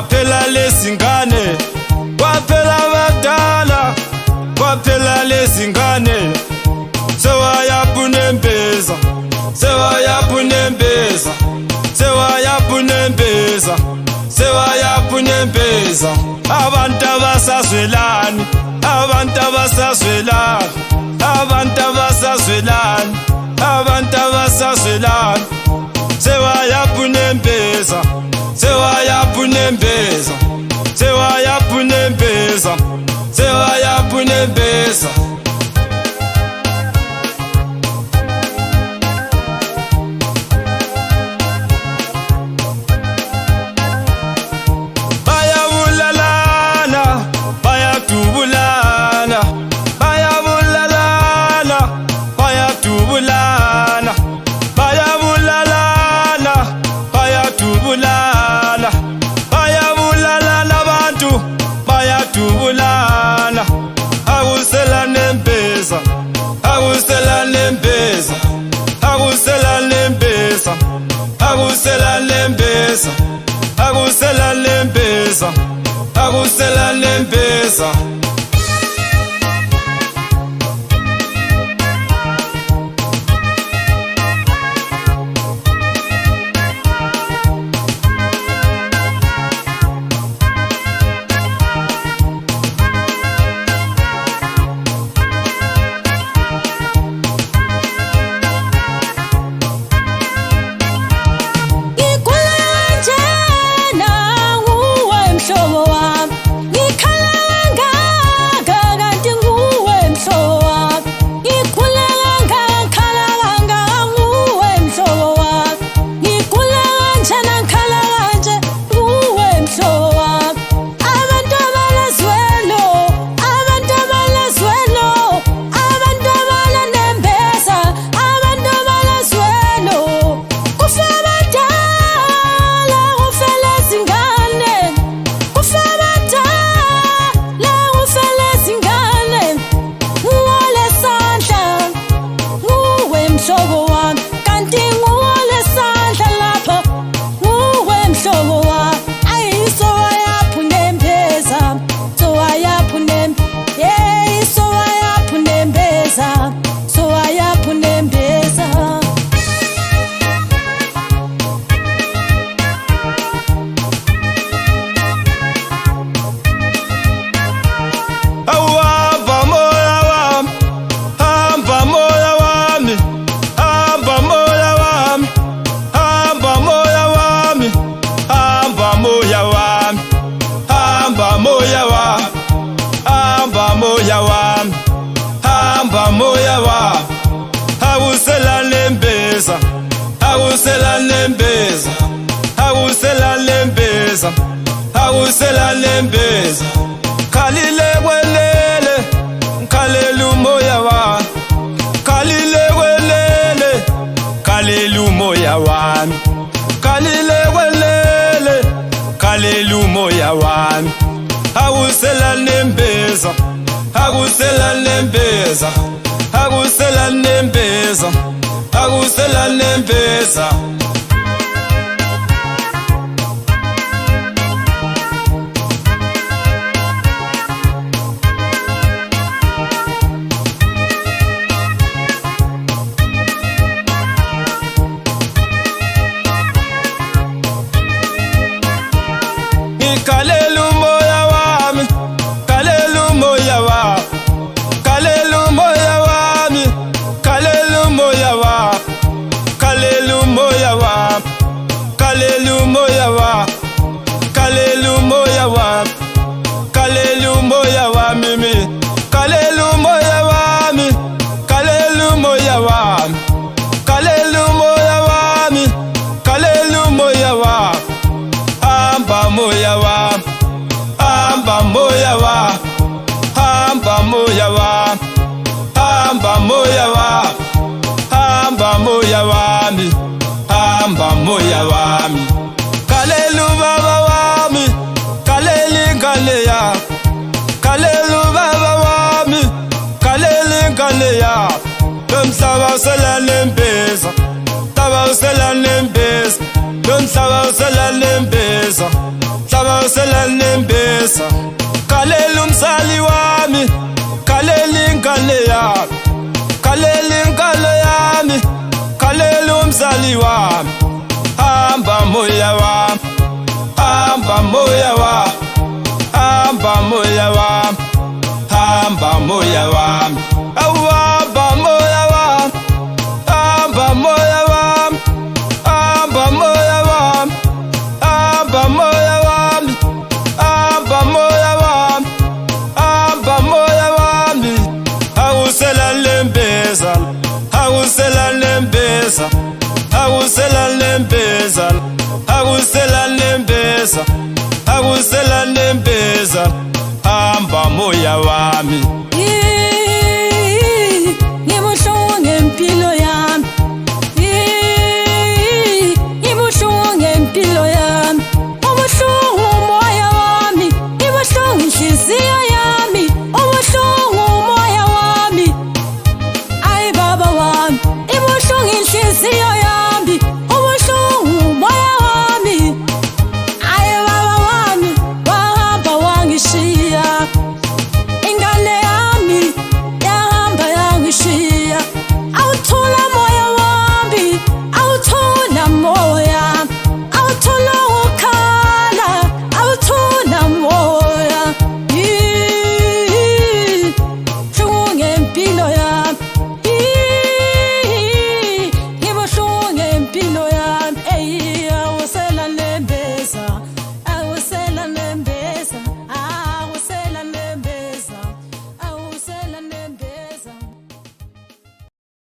Kwaphela lezingane, kwaphela abadala, kwaphela lezingane. Sewayaphunembeza, sewayaphunembeza, sewayaphunembeza, sewayaphunembeza. Abantu abasazwelani, abantu abasazwelani, abantu abasazwelani, abantu abasazwelani. Sewayaphunembeza, sewayaphunembeza, sewayaphunembeza, sewayaphunembeza. Bayabulalana, bayadubulana, bayabulalana, bayadubulana, bayabulalana, bayadubulana, bayabulalana abantu, bayadubulana. Akuselanembeza, akuselanembeza, akuselanembeza, akuselanembeza, akuselanembeza, akuselanembeza. Moya wami, hamba moya wami, akuselanembeza, akuselanembeza, akuselanembeza, akuselanembeza. Khalile kwelele, khalela umoya wami, khalile kwelele, khalela umoya wami, khalile kwelele, khalela umoya wami. Akuselanembeza, akuselanembeza, akuselanembeza, akuselanembeza. Khalela umoya wami, khalela umoya wami, khalela umoya wami, khalela umoya wami, khalela umoya wami, khalela umoya wami, khalela umoya wami, khalela umoya wami mi, khalela umoya wami, khalela umoya wami, khalela umoya wami, khalela umoya wami. Hamba moya wami, hamba moya wami, hamba moya wami, hamba moya wami, hamba moya wami, hamba moya wami. Khalela ubaba wami, khalela ingane yami, khalela ubaba wami, khalela ingane yami. Lomhlaba uselanembeza, mhlaba uselanembeza, lomhlaba uselanembeza, mhlaba awusela nembesa. Kalela umzali wami, kalela ingane yami, kalela ingane yami, kalela umzali wami. Hamba moya wami, hamba moya wami, hamba moya wami, hamba moya wami. Hamba moya wami, hamba moya wami, hamba moya wami, hamba moya wami, hamba moya wami, hamba moya wami. Awusela lembeza, awusela lembeza, awusela lembeza, awusela lembeza, awusela lembeza. Hamba moya wami.